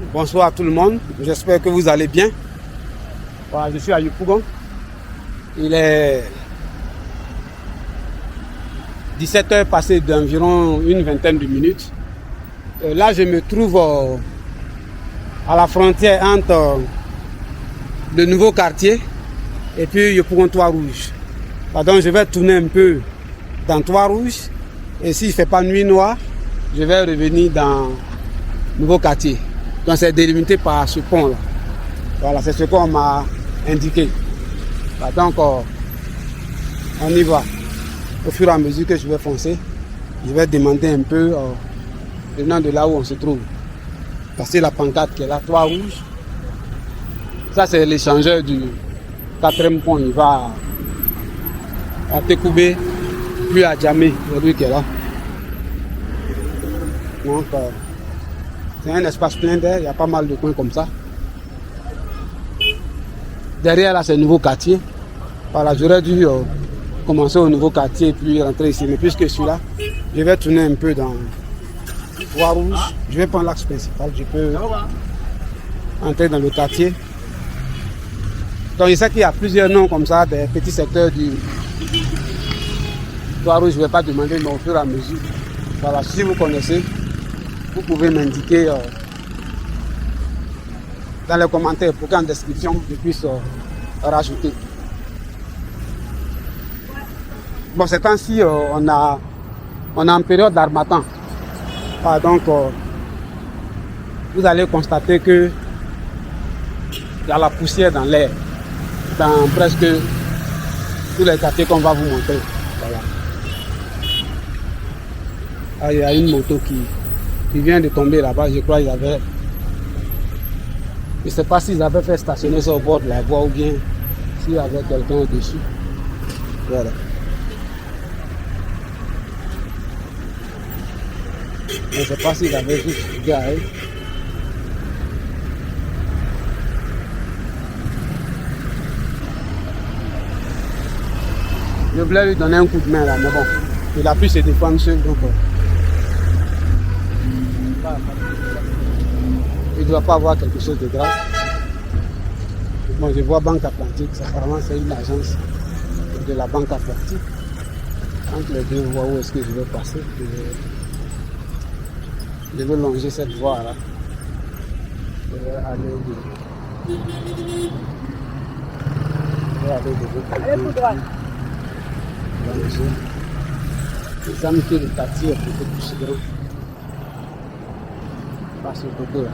Bonsoir à tout le monde, j'espère que vous allez bien. Voilà, je suis à Yopougon. Il est 17h passé d'environ une vingtaine de minutes. Là, je me trouve à la frontière entre le nouveau quartier et puis Yopougon Trois-Rouges. Donc, je vais tourner un peu dans Trois-Rouges et s'il ne fait pas nuit noire, je vais revenir dans le nouveau quartier. Donc, c'est délimité par ce pont-là. Voilà, c'est ce qu'on m'a indiqué. Donc, on y va. Au fur et à mesure que je vais foncer, je vais demander un peu le nom de là où on se trouve. Passer la pancarte qui est là, Trois-Rouges. Ça, c'est l'échangeur du 4e pont. Il va à Tekoubé, puis à Djamé, aujourd'hui qui est là. Donc, c'est un espace plein d'air, il y a pas mal de coins comme ça. Derrière là, c'est le nouveau quartier. Voilà, j'aurais dû commencer au nouveau quartier puis rentrer ici. Mais puisque je suis là, je vais tourner un peu dans Trois-Rouges. Je vais prendre l'axe principal, je peux entrer dans le quartier. Donc, je sais qu'il y a plusieurs noms comme ça, des petits secteurs du Trois-Rouges. Je ne vais pas demander, mais au fur et à mesure. Voilà, si vous connaissez, vous pouvez m'indiquer dans les commentaires pour qu'en description, je puisse rajouter. Bon, ces temps-ci, on est en période d'harmattan. Donc, vous allez constater que il y a la poussière dans l'air, dans presque tous les quartiers qu'on va vous montrer. Voilà. Ah, il y a une moto qui vient de tomber là-bas. Je crois qu'ils avaient... Je ne sais pas s'ils avaient fait stationner ça au bord de la voie ou bien s'il y avait quelqu'un au-dessus. Voilà. Je ne sais pas s'ils avaient juste garé. Je voulais lui donner un coup de main là, mais bon, il a pu se défendre seul, donc il ne doit pas avoir quelque chose de grave. Bon, je vois Banque Atlantique, apparemment c'est une agence de la Banque Atlantique. Entre les deux voies, où est-ce que je vais passer? Je vais longer cette voie là. Je vais aller de l'autre côté. Allez pour droite. Il semble que le quartier est peut-être plus grand. Pas ce côté là.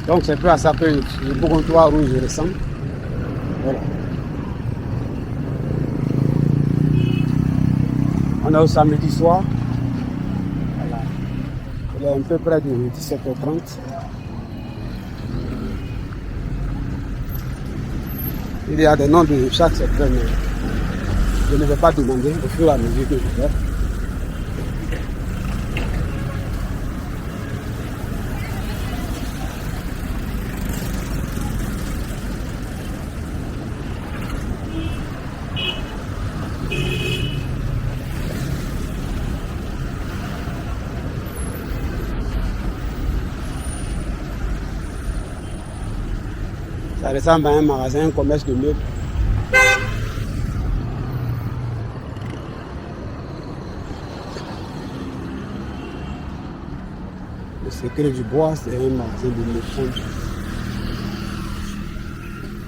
Donc c'est peu à ça que le Yopougon Trois-Rouges ressemble. Voilà. On est au samedi soir. Voilà. Il est un peu près de 17h30. Il y a des noms de chaque secteur, mais je ne vais pas demander au fur et à mesure que je vais. Ça ressemble à un magasin, un commerce de meubles. Le secret du bois, c'est un magasin de métron.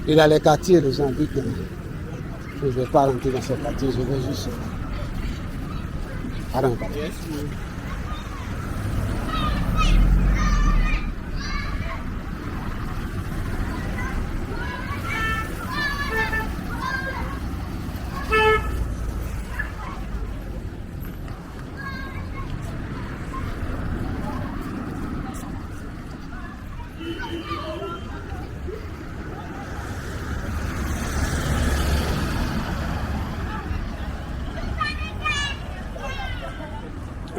Et dans les quartiers, les gens disent que je ne vais pas rentrer dans ce quartier, je vais juste aller dans un quartier.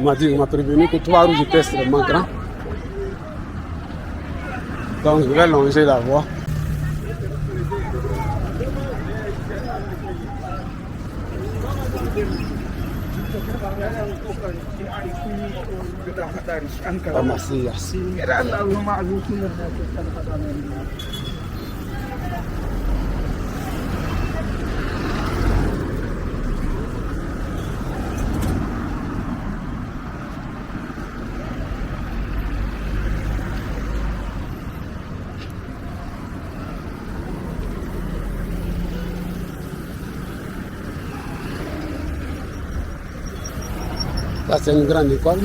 On m'a prévenu que 3 roues étaient extrêmement grand. Donc je vais longer la voie. Ça, c'est une grande école.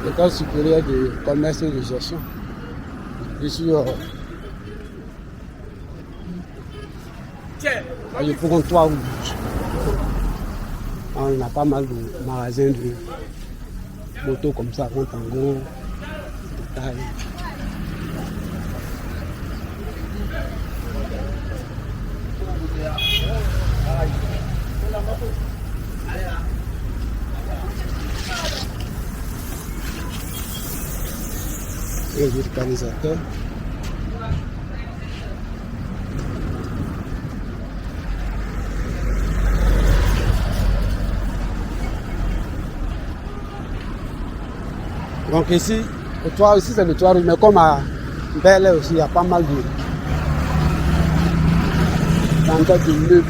L'école supérieure de commerce et de gestion. Je suis je prends 3 roues. On a pas mal de magasins de motos comme ça, Contango, taille. Et vulcanisateur. Donc ici, le toit ici c'est le toit, mais comme à Bel Air aussi, il y a pas mal de meubles.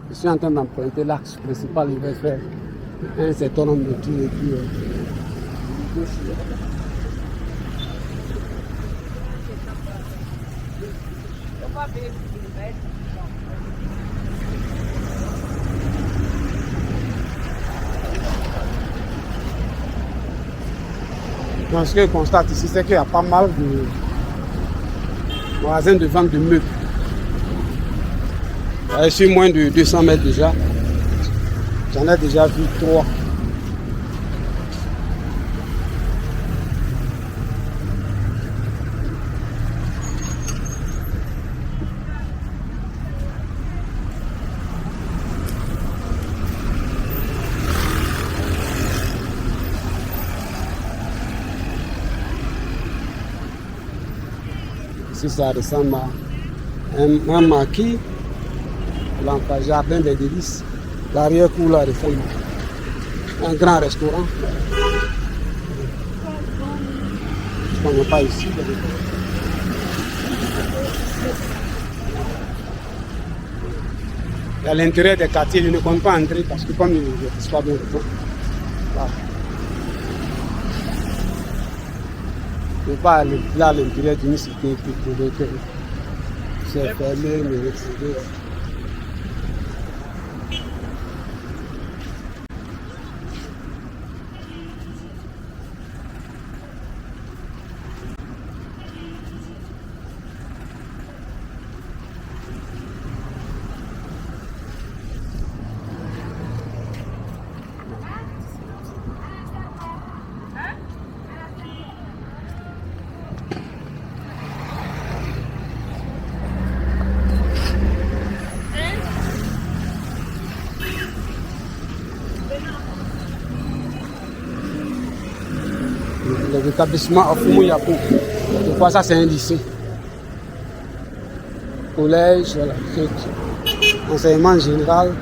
Je suis en train d'emprunter l'axe principal, il va faire un certain nombre de tours et puis donc, ce que je constate ici, c'est qu'il y a pas mal de magasins de vente de meubles. Je suis moins de 200 mètres déjà. J'en ai déjà vu 3. Ici, ça ressemble à un maquis. L'entrée jardin des délices. L'arrière-cour là ressemble à un grand restaurant. Je ne connais pas ici. À l'intérieur des quartiers, je ne compte pas entrer parce que comme je ne suis pas bien le temps. Voilà. Je ne peux pas aller là à l'intérieur d'une cité pour trouver que c'est fermé, mais retiré. Les établissements Ofumu-Yapo. Je crois que ça c'est un lycée. Collège, voilà, enseignement général,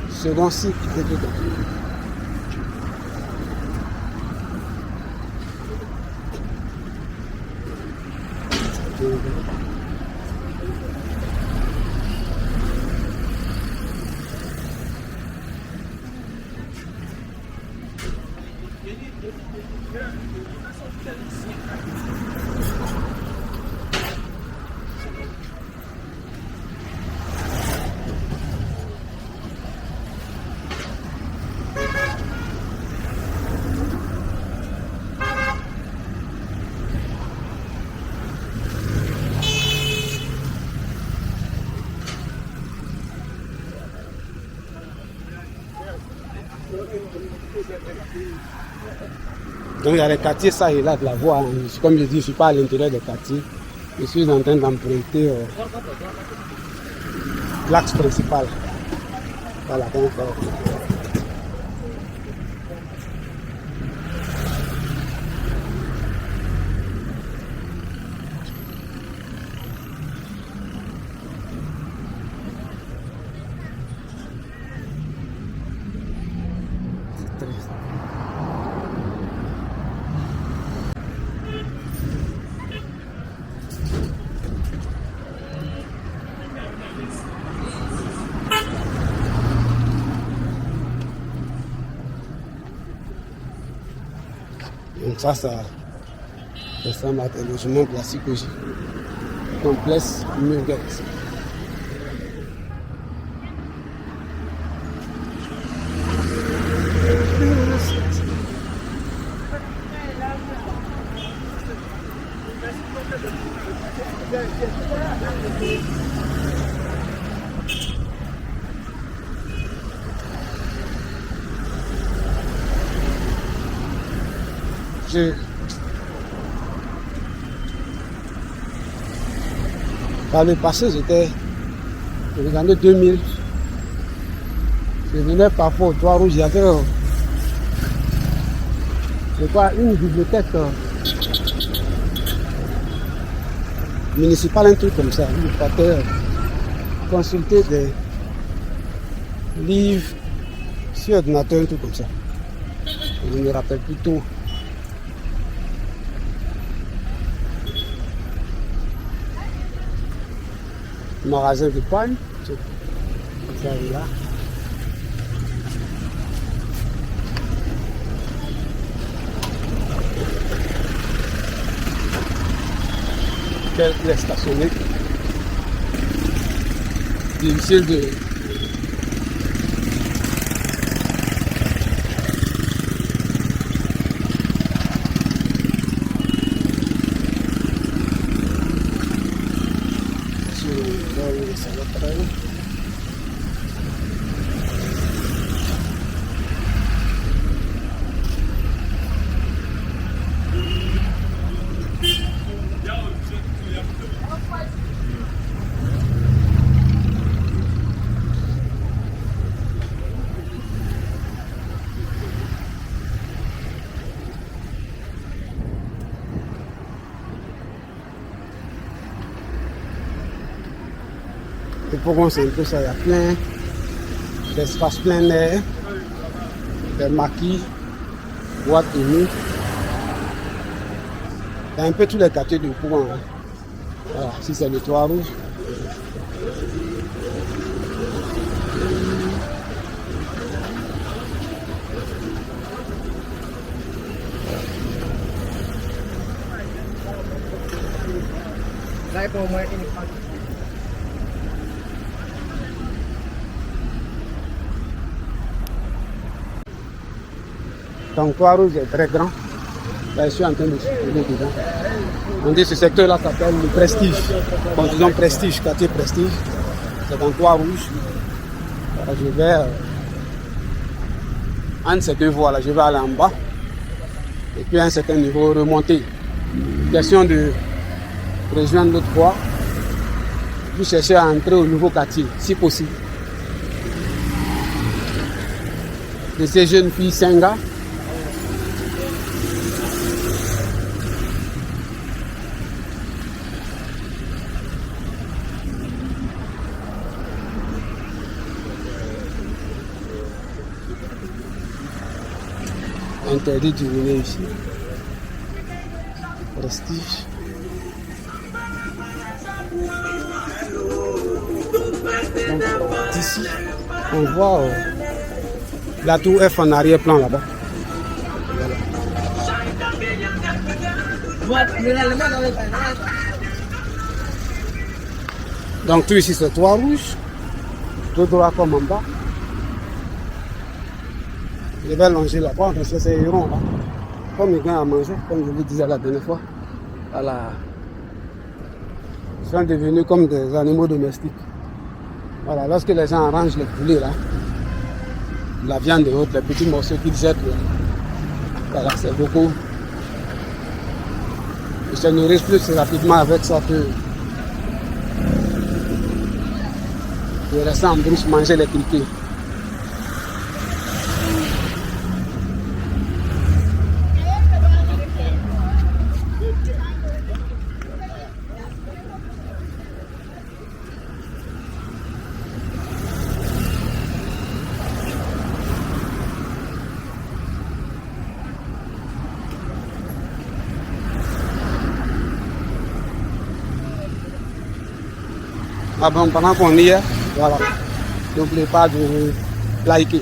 second cycle et tout. Donc il y a les quartiers, ça et là de la voie. Comme je dis, je ne suis pas à l'intérieur des quartiers. Je suis en train d'emprunter l'axe principal. Voilà, donc c'est triste. Donc ça ressemble à des logements classiques aussi. Complexe Murguet. Par le passé, dans les années 2000, je venais parfois au Toit Rouge, il y avait une bibliothèque municipale, un truc comme ça. Il fallait consulter des livres sur ordinateur, un truc comme ça. Je ne me rappelle plus tout. Magasin de pagne, ça est là. Il est stationné. Difficile de Provence, c'est un peu ça, il y a plein d'espaces plein air, des maquis, boîtes de nuit. Il y a un peu tous les quartiers de Provence. Hein. Voilà, si c'est le Toit Rouge. Donc, Toit Rouge est très grand. Là, je suis en train de circuler dedans. On dit que ce secteur-là s'appelle le Prestige. Bon, disons Prestige, quartier Prestige. C'est dans Toit Rouge. Voilà, je vais entre ces deux voies-là, je vais aller en bas. Et puis à un certain niveau, remonter. Question de rejoindre l'autre voie. Puis chercher à entrer au nouveau quartier, si possible. De ces jeunes filles Senga. Interdit de venir ici. Prestige. Donc, d'ici, on voit la tour F en arrière-plan là-bas. Voilà. Donc tout ici c'est Toit Rouge. Tout droit comme en bas. Je vais longer là-bas, parce que c'est rond là. Comme ils gagnent à manger, comme je vous disais la dernière fois. Voilà. Ils sont devenus comme des animaux domestiques. Voilà, lorsque les gens arrangent les poulets là, la viande et autres, les petits morceaux qu'ils jettent. Voilà, c'est beaucoup. Ils se nourrissent plus rapidement avec ça que de rester en brousse manger les criquets. Ah bon, pendant qu'on y est, voilà, n'oubliez pas de liker.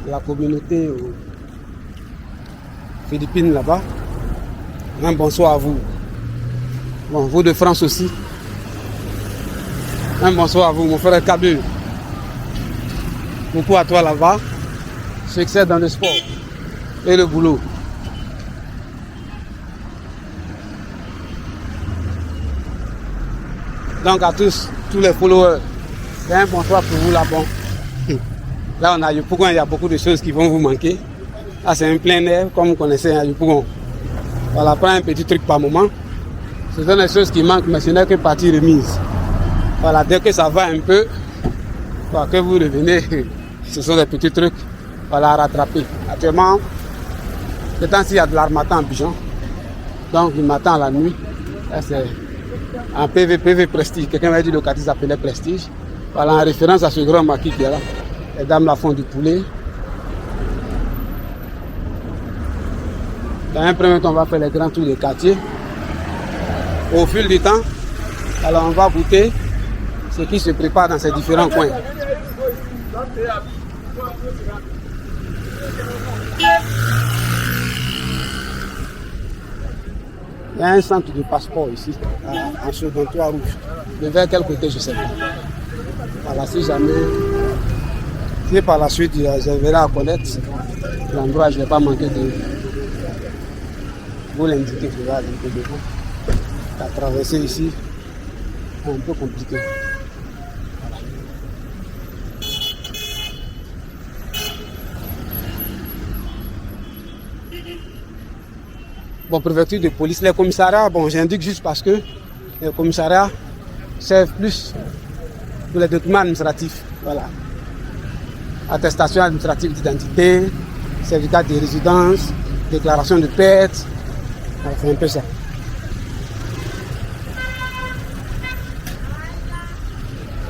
La communauté aux Philippines là-bas, un bonsoir à vous. Bon, vous de France aussi. Un bonsoir à vous, mon frère Kabu. Beaucoup à toi là-bas. Succès dans le sport et le boulot. Donc à tous les followers, c'est un bonsoir pour vous là-bas. Là on a Yopougon, il y a beaucoup de choses qui vont vous manquer. Là c'est un plein air, comme vous connaissez à Yopougon. Voilà, prends un petit truc par moment. Ce sont des choses qui manquent, mais ce n'est que partie remise. Voilà, dès que ça va un peu, voilà, que vous revenez, ce sont des petits trucs, voilà, à rattraper. Actuellement, ce temps-ci, il y a de l'harmattan en Bijan. Donc, du matin à la nuit, là, c'est un PV Prestige. Quelqu'un m'a dit que le quartier s'appelait Prestige. Voilà, en référence à ce grand maquis qui est là. Les dames la font du poulet. Dans un premier temps, on va faire les grands tours des quartiers. Au fil du temps, alors on va goûter ce qui se prépare dans ces différents coins. Il y a un centre de passeport ici, en second toit rouge. De vers quel côté, je ne sais pas. Voilà, si jamais, si par la suite, je verrai à connaître l'endroit, je ne vais pas manquer de vous l'indiquer. Je vais un peu devant. À traverser ici, c'est un peu compliqué. Voilà. Bon, préfecture de police, les commissariats, bon, j'indique juste parce que les commissariats servent plus pour les documents administratifs. Voilà. Attestation administrative d'identité, certificat de résidence, déclaration de perte. Voilà, c'est un peu ça.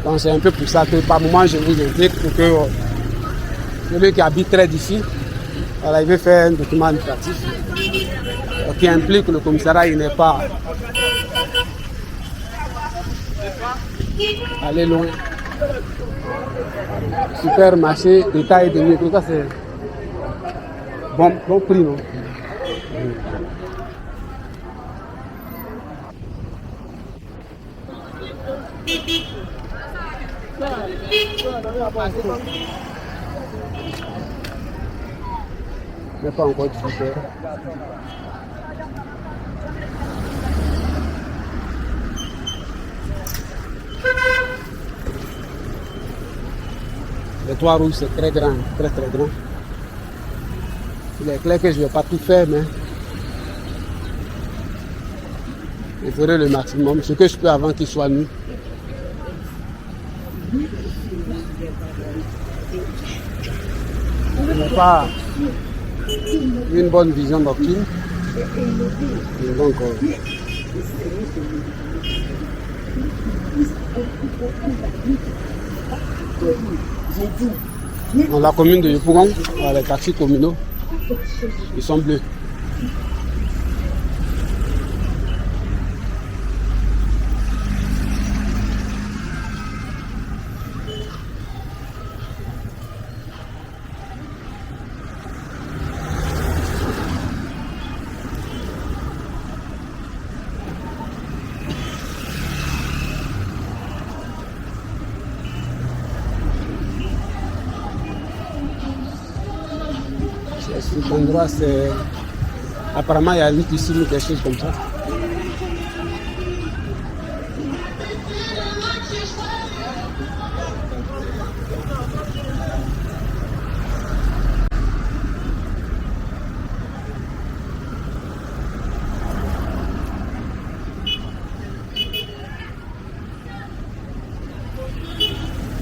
Donc c'est un peu pour ça que par moment je vous indique pour que celui qui habite près d'ici, voilà, il veut faire un document administratif qui implique que le commissariat il n'est pas allé loin. Supermarché, détail de nuit, tout ça c'est bon prix, non? Mais pas encore 18 heures. Le toit rouge c'est très grand, très grand. Il est clair que je ne vais pas tout faire, mais je ferai le maximum, ce que je peux avant qu'il soit nuit. Je n'ai pas une bonne vision nocturne. Donc, dans la commune de Yopougon, les taxis communaux, ils sont bleus. endroit, c'est... Apparemment, il y a une piscine ou quelque chose comme ça.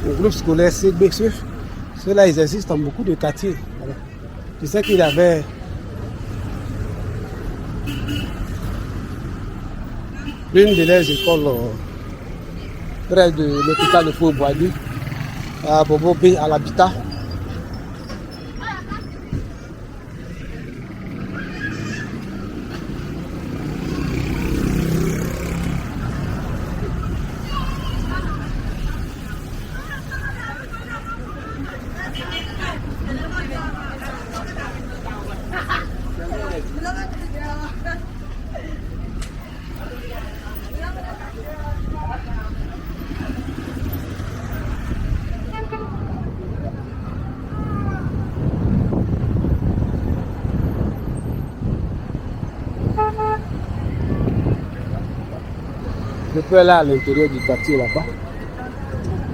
Le groupe scolaire CBC, ceux-là, ils existent dans beaucoup de quartiers. Voilà. Je sais qu'il y avait l'une de leurs écoles près de l'hôpital de Faux-Boisdou, à Bobo B, à l'habitat. Je peux aller à l'intérieur du quartier là-bas.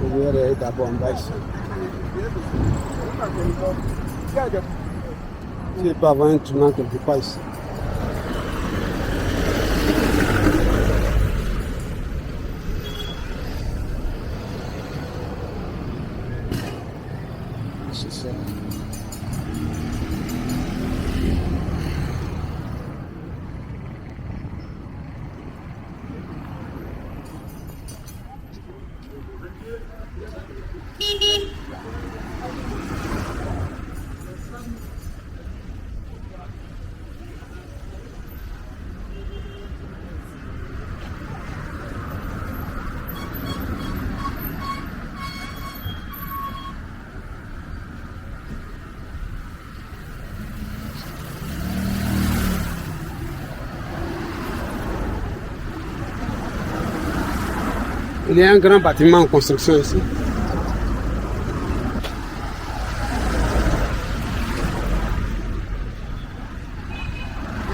Je vais aller d'abord en bas ici. Je peux avoir un tournant quelque part ici. C'est ça. Il y a un grand bâtiment en construction ici.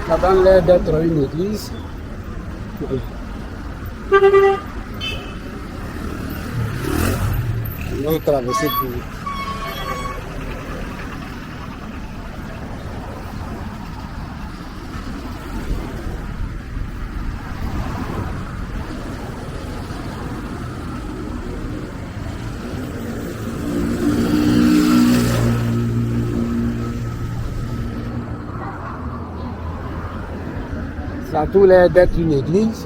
Ça donne l'air d'être une église. On va traverser pour... Ça a tout l'air d'être une église.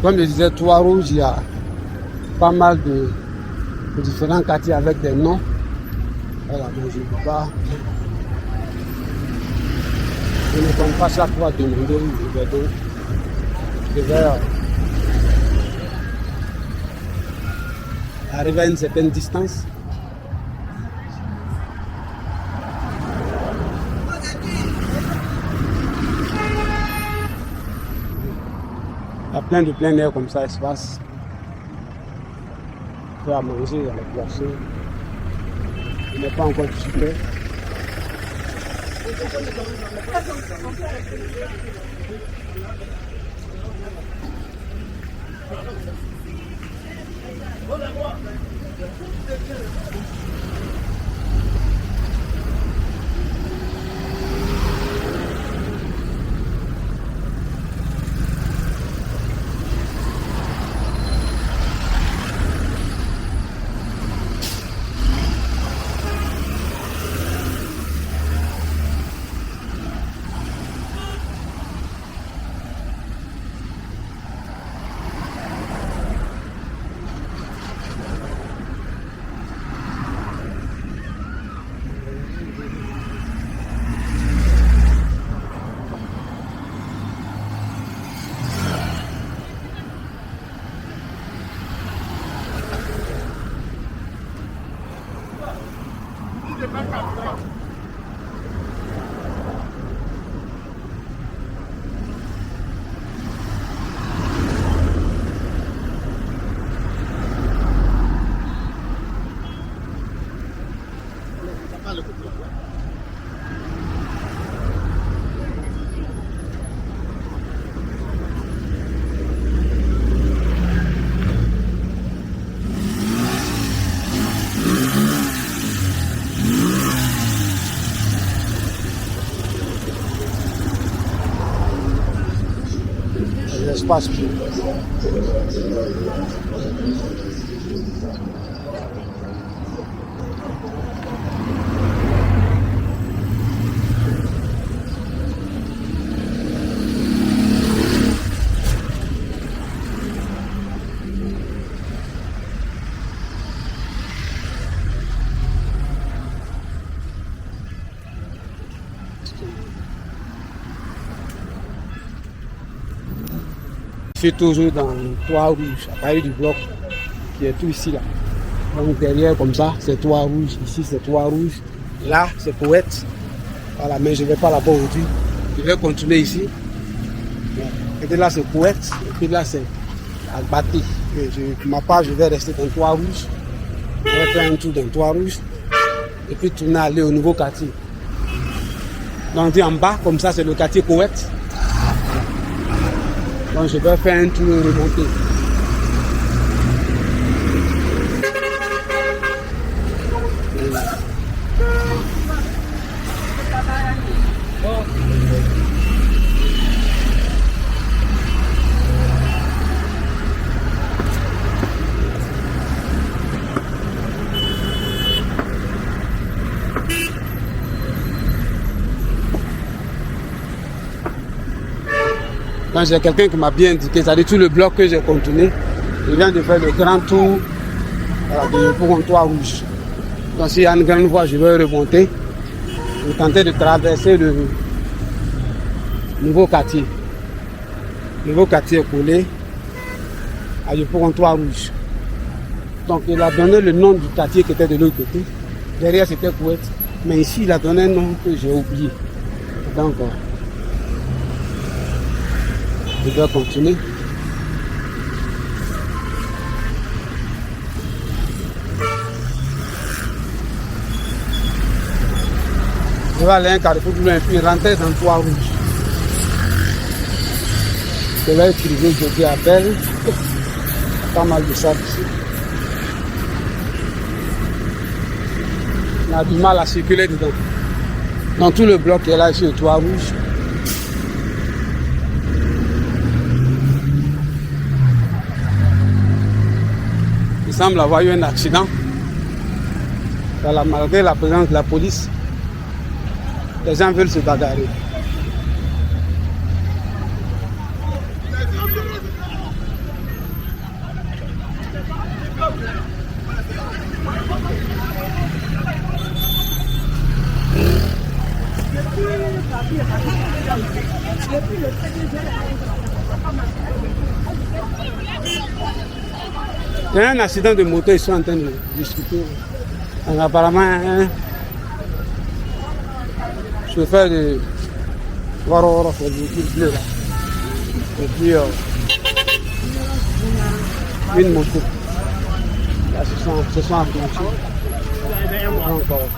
Comme je disais, Trois-Rouges, il y a pas mal de différents quartiers avec des noms. Voilà, donc je ne peux pas. Je ne compte pas chaque fois demander où je vais donc. Je vais arriver à une certaine distance. Il y a plein de plein air comme ça, espace. Il faut à manger, il y a les poissons. Il n'est pas encore super. l'espace public. Je suis toujours dans le toit rouge, à partir du bloc qui est tout ici là. Donc derrière comme ça, c'est toit rouge, ici c'est toit rouge, là c'est Poète. Voilà, mais je ne vais pas là-bas aujourd'hui. Je vais continuer ici. Et de là c'est Poète, et puis là c'est Albaté. Pour ma part, je vais rester dans le toit rouge. Je vais faire un tour dans le toit rouge. Et puis tourner aller au nouveau quartier. Donc en bas, comme ça c'est le quartier Poète. Donc je vais faire un tour et remonter. Quand j'ai quelqu'un qui m'a bien indiqué, c'est-à-dire tout le bloc que j'ai continué, je viens de faire le grand tour pour un toit rouge. Donc s'il y a une grande voie, je vais remonter. Je vais tenter de traverser le nouveau quartier. Le nouveau quartier est collé pour un toit rouge. Donc il a donné le nom du quartier qui était de l'autre côté. Derrière c'était Poète. Mais ici il a donné un nom que j'ai oublié. Donc je dois continuer. Je vais aller à un carrefour plus loin puis rentrer dans le toit rouge. Je vais utiliser je dis appel. Pas mal de sable ici. On a du mal à circuler dedans. Dans tout le bloc qui est là ici, le toit rouge. Il semble avoir eu un accident. Voilà, malgré la présence de la police, les gens veulent se bagarrer. Il y a un accident de moto, ils sont en train de discuter. Donc, apparemment, un chauffeur de Waro fait le véhicule bleu là. Et puis une moto. Là, ce sont affranchis. Encore.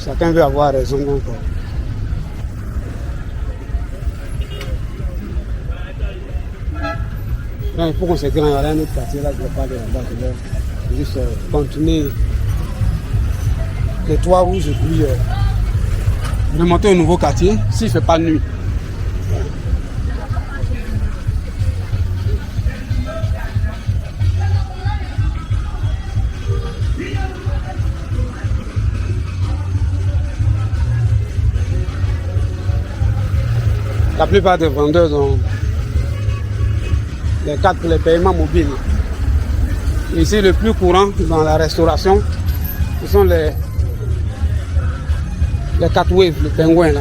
Chacun veut avoir raison encore. Il faut qu'on se crée, il y a un autre quartier là, je ne vais pas aller là-bas, je vais juste continuer les toits rouges et puis remonter au nouveau quartier s'il ne fait pas nuit. La plupart des vendeurs ont les cartes pour les paiements mobiles. Ici, le plus courant dans la restauration, ce sont les cartes Wave, le pingouin là.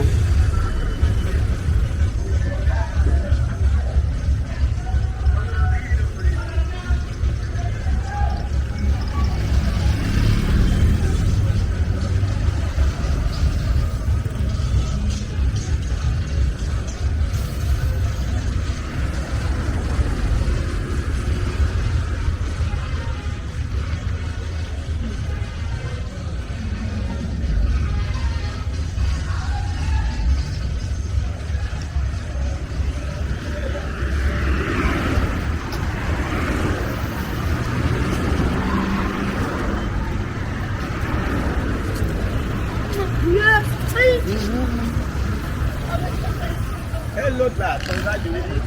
Et l'autre là, ton gars, je vais dire.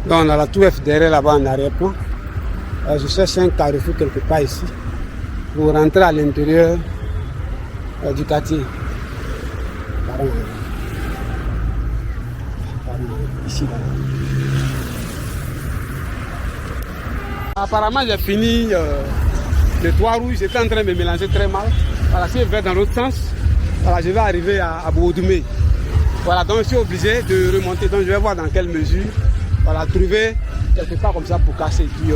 Donc on a la tour F derrière là-bas en arrière-plan. Je cherche un carrefour quelque part ici pour rentrer à l'intérieur du quartier. Ici, là. Apparemment j'ai fini le toit rouge, j'étais en train de me mélanger très mal. Voilà, si je vais dans l'autre sens, voilà, je vais arriver à Bobo-Doumbé. Voilà, donc je suis obligé de remonter, donc je vais voir dans quelle mesure, voilà, trouver quelque part comme ça pour casser. Puis,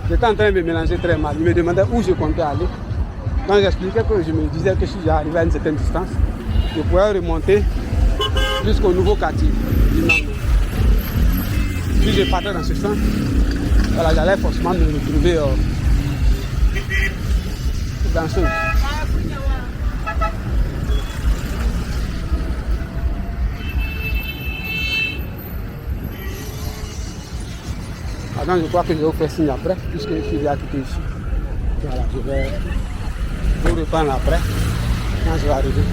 j'étais en train de me mélanger très mal, il me demandait où je comptais aller. Donc j'expliquais que je me disais que si j'arrivais à une certaine distance, je pourrais remonter jusqu'au nouveau quartier. Si je partais dans ce sens, voilà, j'allais forcément me retrouver dans ce. Alors, je crois que je vais vous faire signe après, puisque je suis déjà quitté ici. Voilà, je vais vous reprendre après, quand je vais arriver.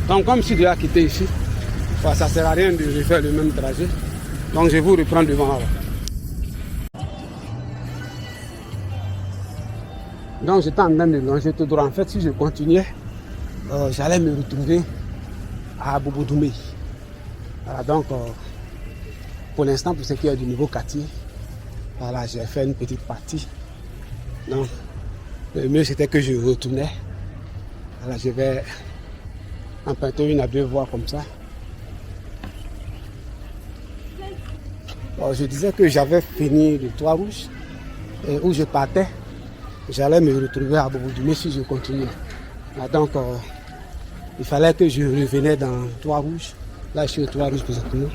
Donc comme je suis déjà quitté ici, ça ne sert à rien de refaire le même trajet. Donc je vous reprends devant là. Donc j'étais en train de longer tout droit. En fait, si je continuais, j'allais me retrouver à Bobo-Doumbé. Voilà, donc pour l'instant, pour ce qui est du nouveau quartier, voilà, j'ai fait une petite partie. Donc le mieux c'était que je retournais. Voilà, je vais emprunter une à deux voies comme ça. Bon, je disais que j'avais fini le toit rouge et où je partais, j'allais me retrouver à Bobo-Doumbé si je continuais. Donc il fallait que je revenais dans le toit rouge. Là je suis au toit rouge présentement.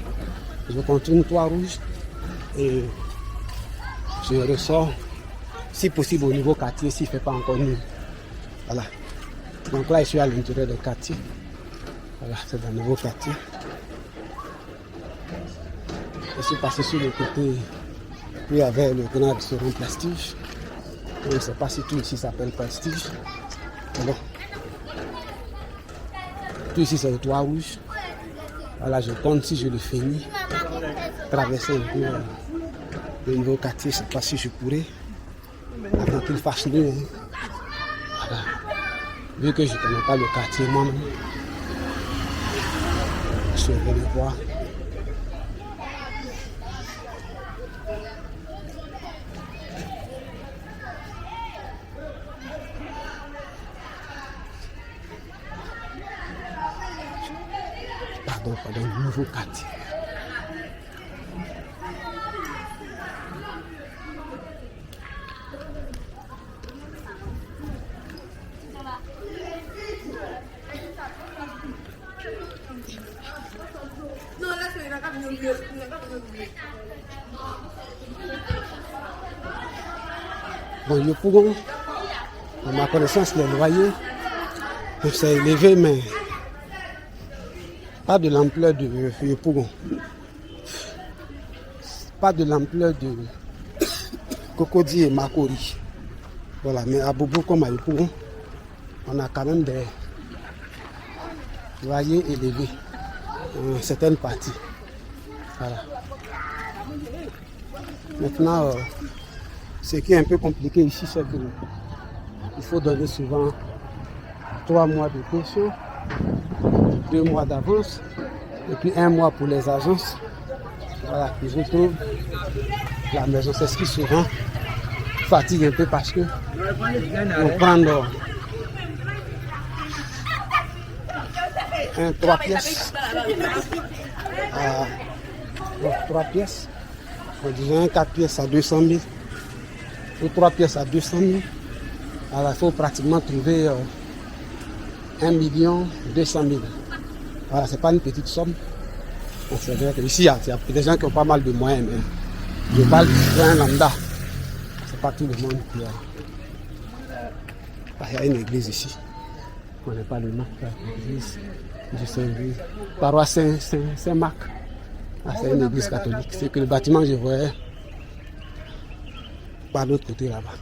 Je continue le toit rouge et je ressors si possible au nouveau quartier s'il ne fait pas encore nuit. Voilà. Donc là je suis à l'intérieur du quartier. Voilà, c'est dans le nouveau quartier. Je suis passé sur le côté où il y avait le grand restaurant Prestige. Je ne sais pas si tout ici s'appelle Prestige. Bon. Tout ici c'est le toit rouge. Voilà, je compte si je le finis. Traverser un peu le nouveau quartier, je ne sais pas si je pourrais. Avant qu'il fasse nuit. Voilà. Vu que je ne connais pas le quartier moi-même. Je suis venu voir. Pardon, nouveau quartier. Bon, Yopougon, à ma connaissance, les loyers s'est élevé, mais pas de l'ampleur de Yopougon. Pas de l'ampleur de Cocody et Makori. Voilà, mais à Bobo comme à Yopougon, on a quand même des loyers élevés en certaines parties. Voilà. Maintenant, ce qui est un peu compliqué ici, c'est qu'il faut donner souvent 3 mois de caution, 2 mois d'avance, et puis 1 mois pour les agences. Voilà, puis je trouve la maison, c'est ce qui souvent fatigue un peu parce que on prend un 3 pièces. 3 pièces. On disait un 4 pièces à 200 000. Ou 3 pièces à 200 000. Alors, il faut pratiquement trouver 1 200 000. Voilà, c'est pas une petite somme. Donc, c'est vrai que ici, il y a des gens qui ont pas mal de moyens, mais je parle du citoyen lambda. C'est pas tout le monde qui a. Il y a une église ici. On n'est pas le nom. L'église du Saint-Louis. Paroisse Saint-Marc. Ah, c'est une église catholique. C'est que le bâtiment, je voyais par l'autre côté là-bas.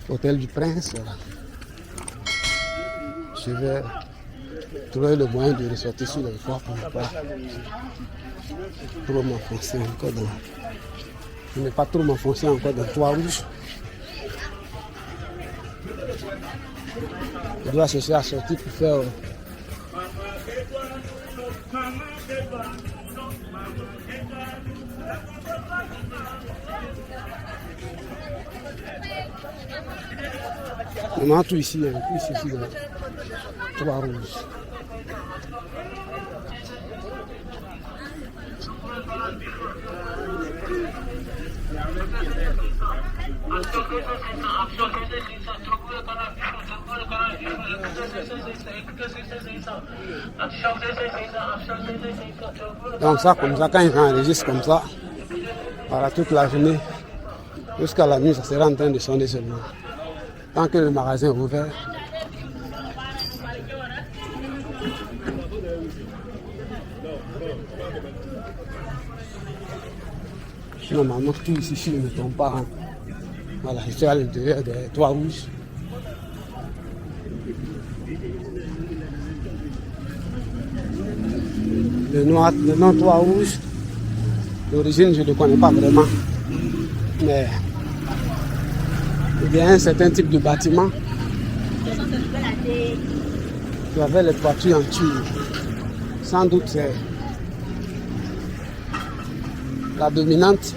Hôtel du Prince. Voilà. Je vais trouver le moyen de ressortir sur le toit pour ne pas trop m'enfoncer encore dans. Je n'ai pas trop m'enfoncer encore dans le toit rouge. Je dois chercher à sortir pour faire. On a tout ici, dans le toit rouge. Donc ça, comme ça, quand ils enregistrent comme ça, voilà, toute la journée, jusqu'à la nuit, ça sera en train de sonner seulement. Tant que le magasin est ouvert. Normalement, tout ici ne tombe pas. Hein. Voilà, je suis à l'intérieur des toits rouges. Le nom toit rouge, l'origine, je ne le connais pas vraiment. Mais il y a un certain type de bâtiment qui avait les toitures en tuile. Sans doute, c'est la dominante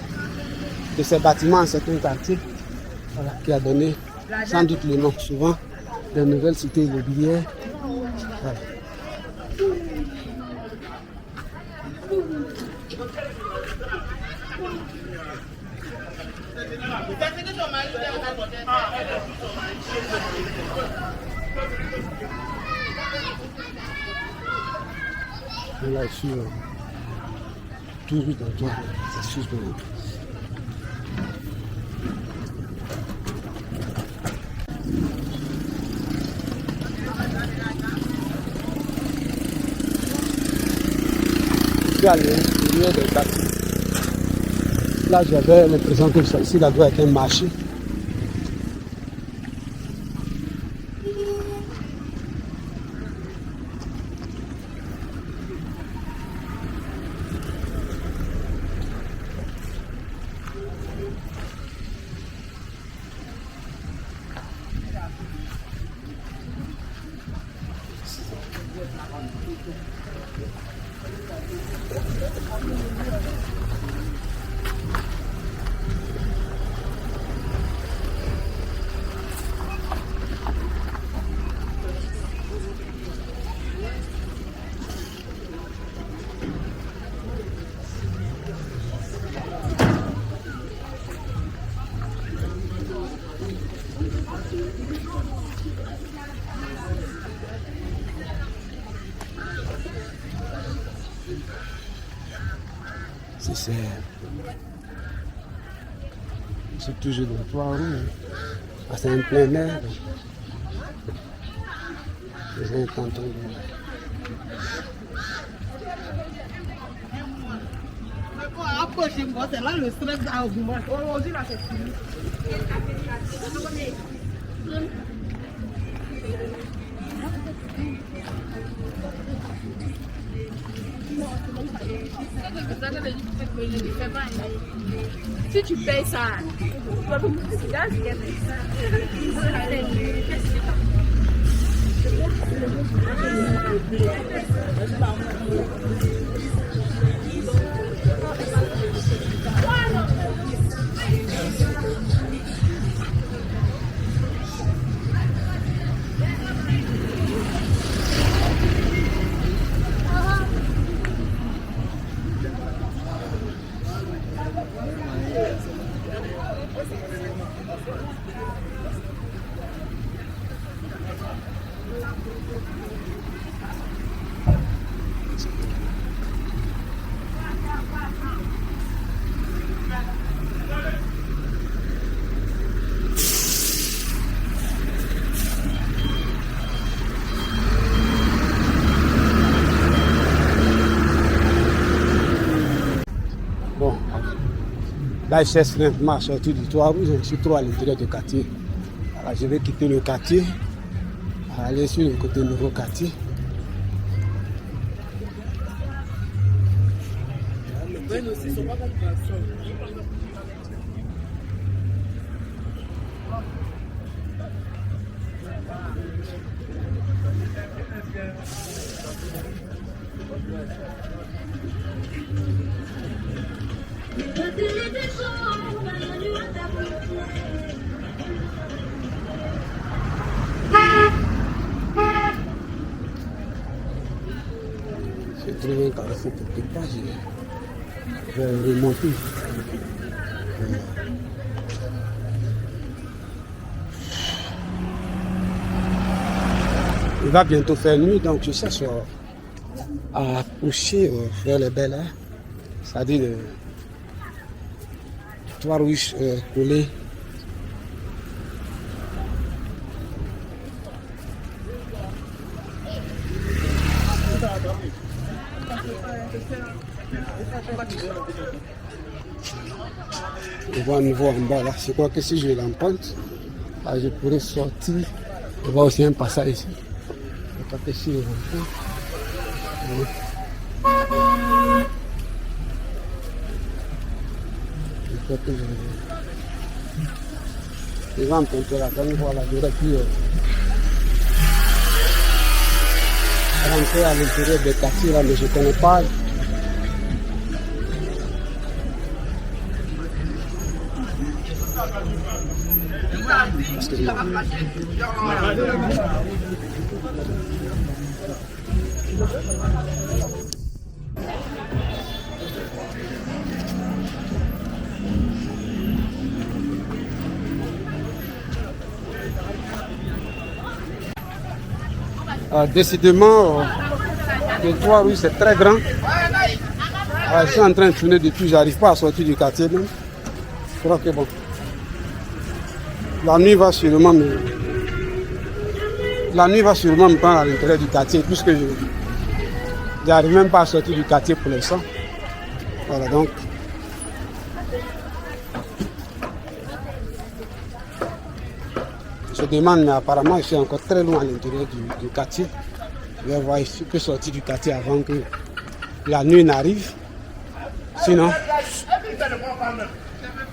de ces bâtiments en certains quartiers, voilà, qui a donné sans doute le nom souvent des nouvelles cités immobilières. Voilà. Là, je suis toujours dans toi, c'est sûr. Je suis allé au milieu des quartiers. Là, j'avais l'impression que ici, là doit être un marché. C'est toujours dans le toit rouge. Ah, c'est un plein air. Les intentons de... Approchez-moi, c'est là le stress a augmenté. Aujourd'hui, là, c'est fini. Si tu payes ça, Bon, là, je cherche simplement à sortir du toit rouge, je suis trop à l'intérieur du quartier. Alors, je vais quitter le quartier, aller sur le côté nouveau quartier. J'ai trouvé un carrefour quelque part, je vais remonter. Il va bientôt faire nuit, donc je cherche à approcher vers les Bel Air, c'est-à-dire le toit rouge collé. On voit à nouveau en bas là. Je crois que si je l'emprunte, je pourrais sortir. On voit aussi un passage ici. Je crois que si je l'emprunte. Je crois que je vais emprunter la canne. Voilà, j'aurais pu rentrer à l'intérieur des quartiers là, mais je ne connais pas. Décidément, le toit rouge c'est très grand. Je suis en train de tourner depuis, j'arrive pas à sortir du quartier même. Je crois que bon. La nuit va sûrement me prendre à l'intérieur du quartier puisque je n'arrive même pas à sortir du quartier pour l'instant. Voilà donc. Je demande, mais apparemment je suis encore très loin à l'intérieur du quartier. Je vais voir si je peux sortir du quartier avant que la nuit n'arrive. Sinon,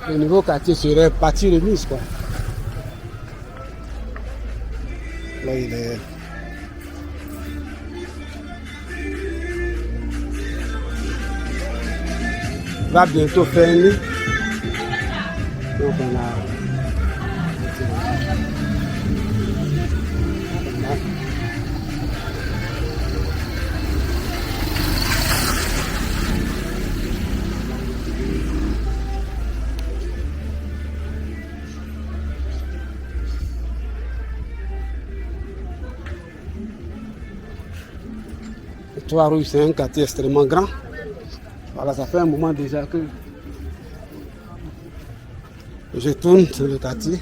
le nouveau quartier serait partie remise quoi. Là, il est. Il va bientôt faire nuit. Donc on a. Le toit rouge, c'est un quartier extrêmement grand. Voilà, ça fait un moment déjà que je tourne sur le quartier.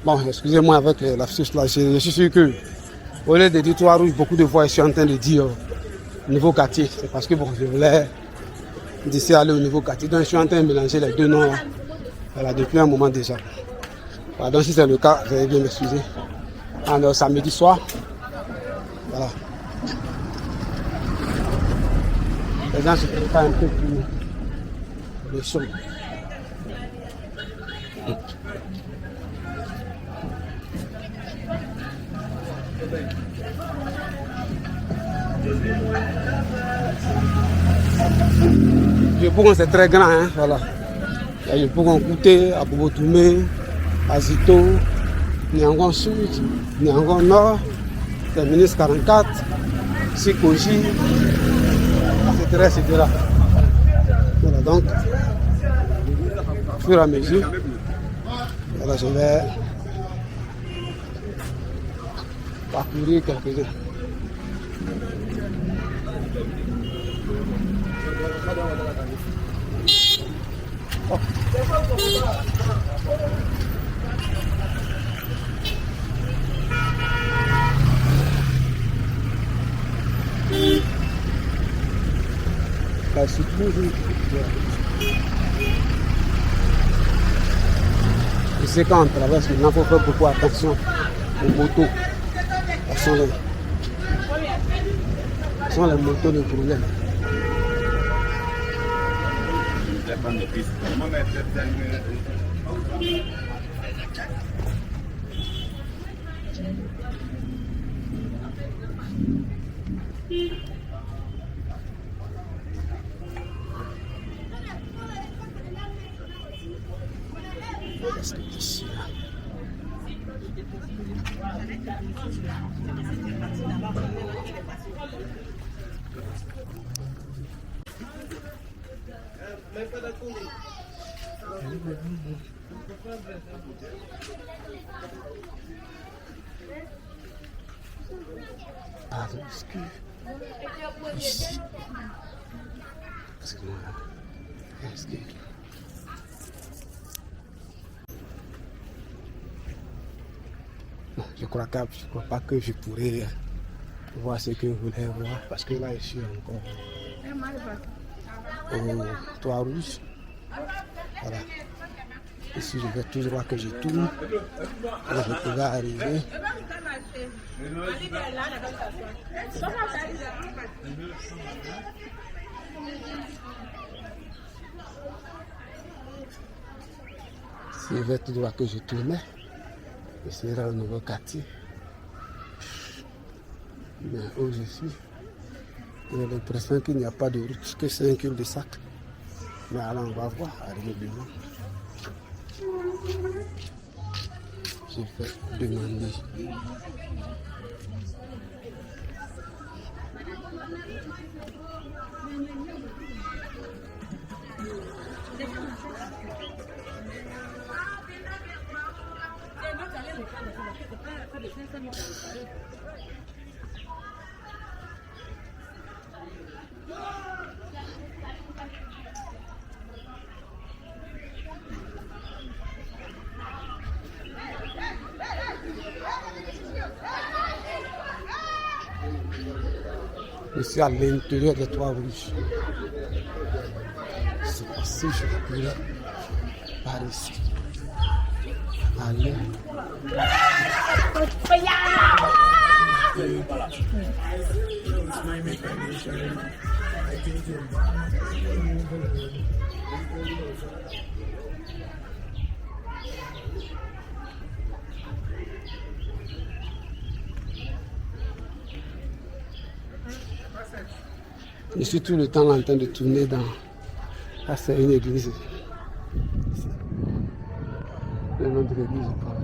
Bon, excusez-moi avec la lapsus là, je suis sûr que au lieu de dire toit rouge, beaucoup de fois je suis en train de dire nouveau quartier. C'est parce que bon, je voulais d'ici aller au nouveau quartier. Donc je suis en train de mélanger les deux noms là. Voilà, depuis un moment déjà. Voilà, donc si c'est le cas, vous allez bien m'excuser. Alors samedi soir, voilà. Les gens se préparent un peu pour le show. Le Bougon c'est très grand, hein, voilà. Il y a le Bougon Kouté, à Bobo-Toumé, à Zito, Niangon Sud, Niangon Nord, Terminus 44, Sikoji, etc. Voilà donc, au fur et à mesure, voilà, je vais parcourir quelques-uns. Oh. Là, c'est toujours. Je sais quand on traverse, maintenant, il faut faire beaucoup attention aux motos. Ce sont les motos de problème. Parce que ici, là. Pardon, excuse. Ici. Excuse-moi. Excuse. Je crois pas que je pourrais voir ce que je voulais voir parce que là je suis encore au Toit Rouge. Voilà. Ici je vais tout droit que je tourne. Alors je pourrais arriver. Si je vais tout droit que je tourne. Ce sera un nouveau quartier. Mais où je suis, j'ai l'impression qu'il n'y a pas de route, que c'est un cul-de-sac. Mais alors on va voir, arriver devant. Je vais demander. Je suis à l'intérieur des Toits Rouges. C'est passé, je pourrais par ici. Allez. Je suis tout le temps en train de tourner dans... Ah, c'est une église. Le nom de l'église, je parle.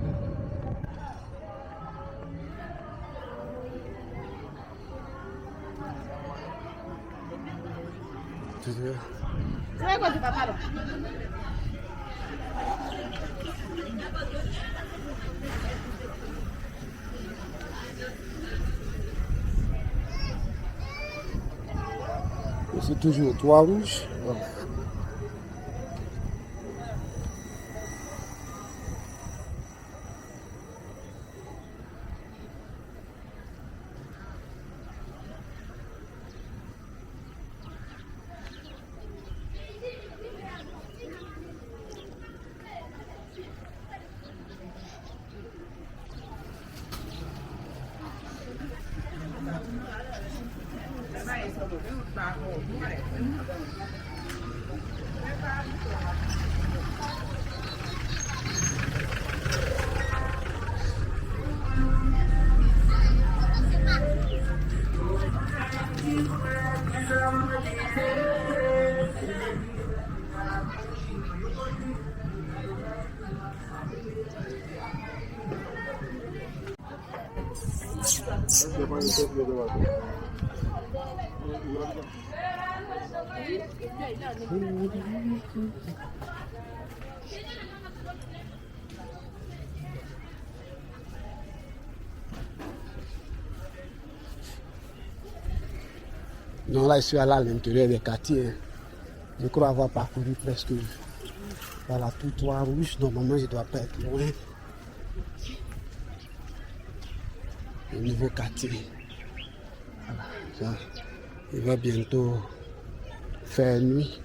Je suis toujours au Toit Rouge. Voilà. Donc là, je suis allé à l'intérieur des quartiers. Je crois avoir parcouru presque voilà, tout Toit Rouge. Normalement, je ne dois pas être loin. Le nouveau quartier. Voilà, ça, il va bientôt faire nuit.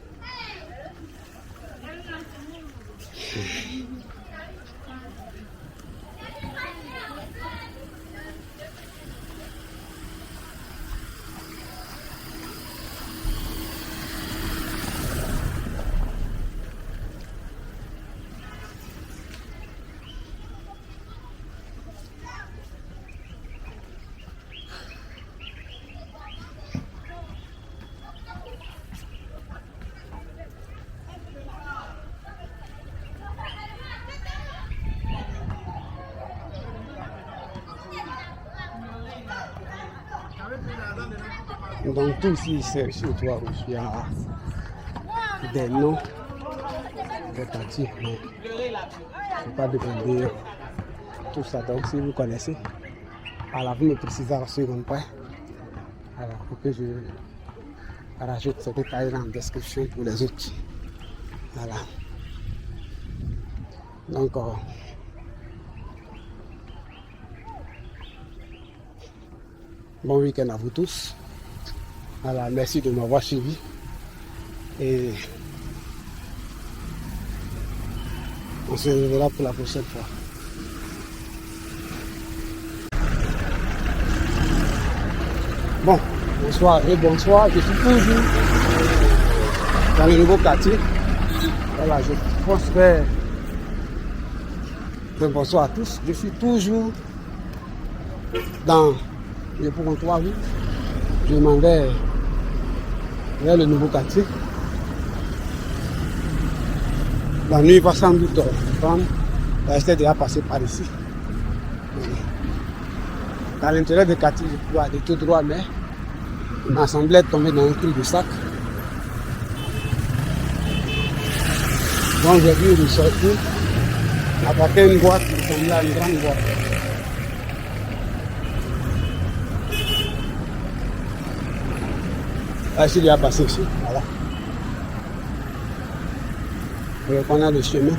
Donc tout ici, c'est sur le toit rouge, il y a des noms, des quartiers, mais je ne peux pas demander tout ça. Donc si vous connaissez, alors vous me précisez en seconde près, alors pour que je rajoute ce détail en description pour les autres. Voilà. Donc bon week-end à vous tous. Voilà, merci de m'avoir suivi et on se reverra pour la prochaine fois. Bon, bonsoir et bonsoir, je suis toujours dans le nouveau quartier. Voilà, je pense faire un bonsoir à tous. Je suis toujours dans le comptoir, oui. Je m'en vais vers le nouveau quartier. La nuit va sans doute prendre. J'étais déjà passé par ici. Dans l'intérieur du quartier, je pouvais aller tout droit, mais il m'a semblé tomber dans un cul-de-sac. Donc j'ai dû ressortir, apporter une boîte qui ressemblait à une grande boîte. Là, il a passé ici, voilà. Et on a le chemin.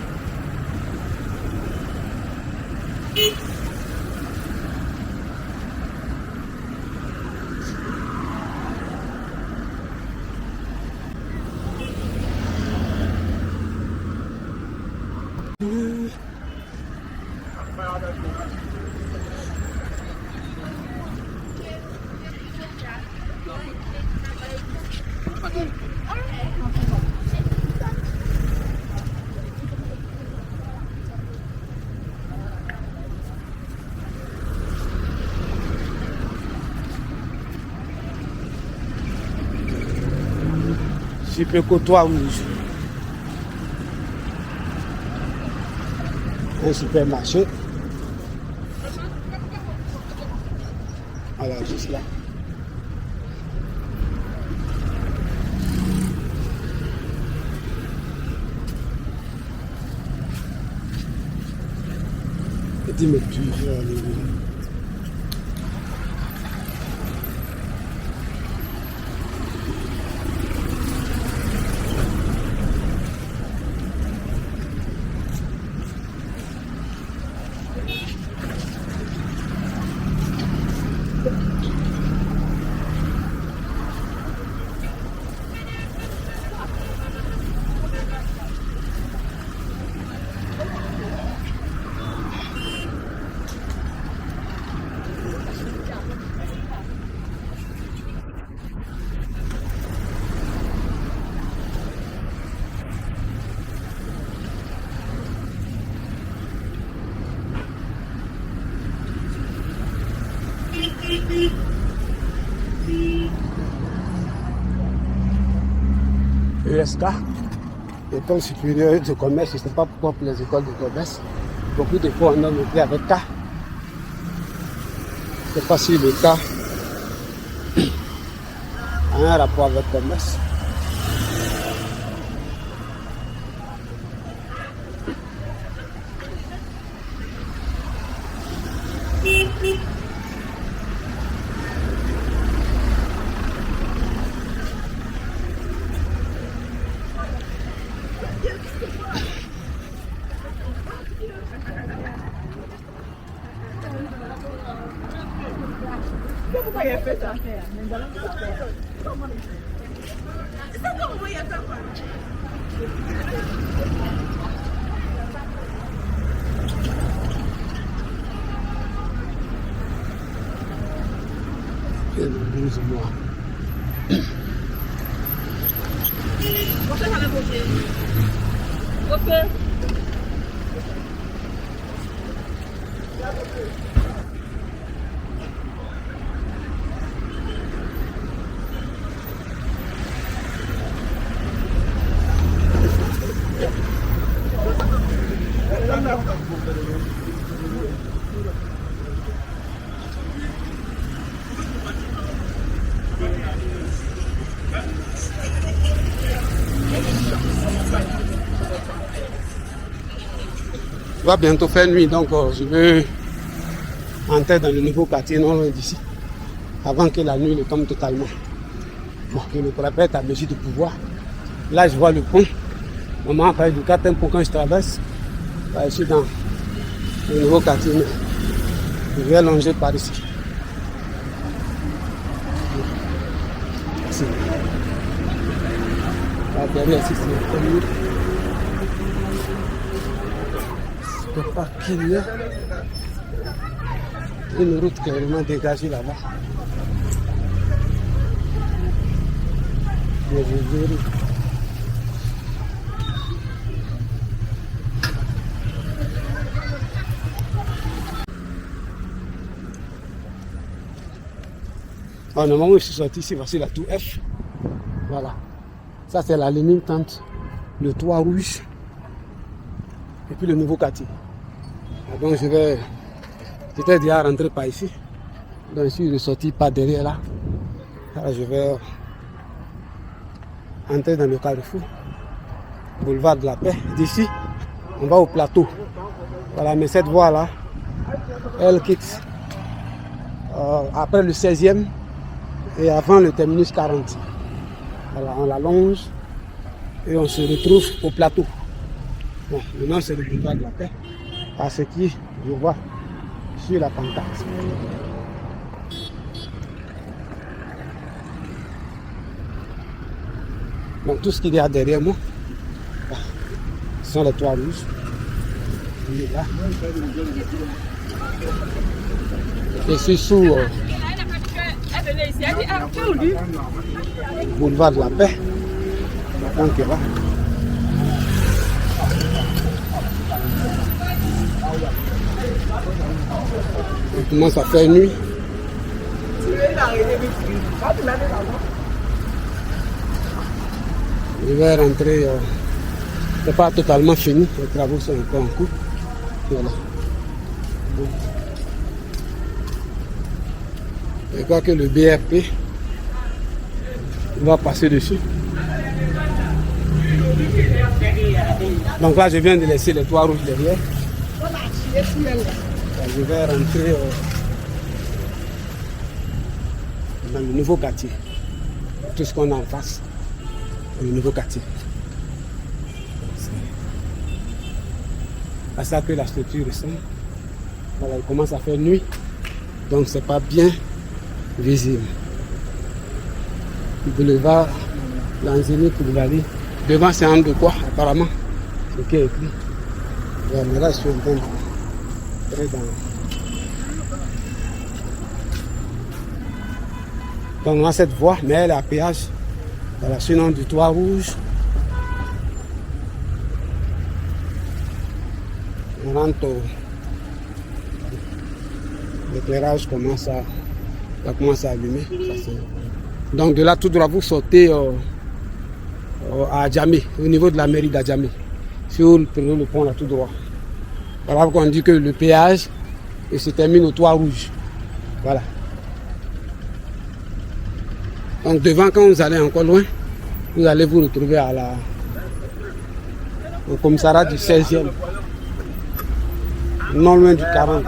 Super Côtois Rouge. Un supermarché. Voilà, juste là. Et dis-moi toujours les... ESK, École supérieure de commerce, je ne sais pas pourquoi pour les écoles de commerce, beaucoup de fois on a noté avec K. Je ne sais pas si le K a un rapport avec commerce. Pourquoi il a fait ça? Et le 12 mois. Il va bientôt faire nuit, donc je veux entrer dans le nouveau quartier non loin d'ici, avant que la nuit ne tombe totalement. Bon, je me répète à Messie de pouvoir. Là, je vois le pont. Maman a parlé du 4e pont quand je traverse. Là, je suis dans le nouveau quartier. Je vais longer par ici. Ici. Là, derrière ici, c'est le premier. Je ne sais pas qu'il y a une route qui est vraiment dégagée là-bas. Je vérifie. Au moment où je suis sorti ici, voici la tour F. Voilà. Ça, c'est la ligne tente, le toit rouge. Et puis le nouveau quartier. Donc j'étais déjà rentré par ici. Donc je suis ressorti par derrière là. Alors je vais entrer dans le carrefour. Boulevard de la Paix. D'ici, on va au plateau. Voilà, mais cette voie là, elle quitte après le 16e et avant le terminus 40. Voilà, on la longe et on se retrouve au plateau. Bon, maintenant c'est le boulevard de la Paix, parce que je vois sur la pancarte. Donc tout ce qu'il y a derrière moi, ce sont les toits rouges. Il est là. Je suis sous boulevard de la Paix. Donc il va. Il commence à faire nuit. Je vais rentrer. C'est pas totalement fini. Les travaux sont encore en cours. Voilà. Bon. Je crois que le BRP va passer dessus. Donc là, je viens de laisser les toits rouges derrière. Je vais rentrer dans le nouveau quartier. Tout ce qu'on a en face, le nouveau quartier. C'est à ça que la structure ressemble. Voilà, il commence à faire nuit, donc c'est pas bien visible. Le boulevard Lanzini Koulibaly. Devant, c'est un de quoi apparemment, ce qui est écrit. Mais là, je suis en train de rentrer dans. Donc on a cette voie, mais elle est à péage. Voilà, sinon du toit rouge. On rentre au... L'éclairage commence à allumer. Donc de là, tout droit, vous sortez à Djamé, au niveau de la mairie d'Adjamé. Si vous prenez le pont là tout droit. Voilà pourquoi on dit que le péage se termine au toit rouge. Voilà. Donc devant, quand vous allez encore loin, vous allez vous retrouver au commissariat du 16e. Non loin du 40.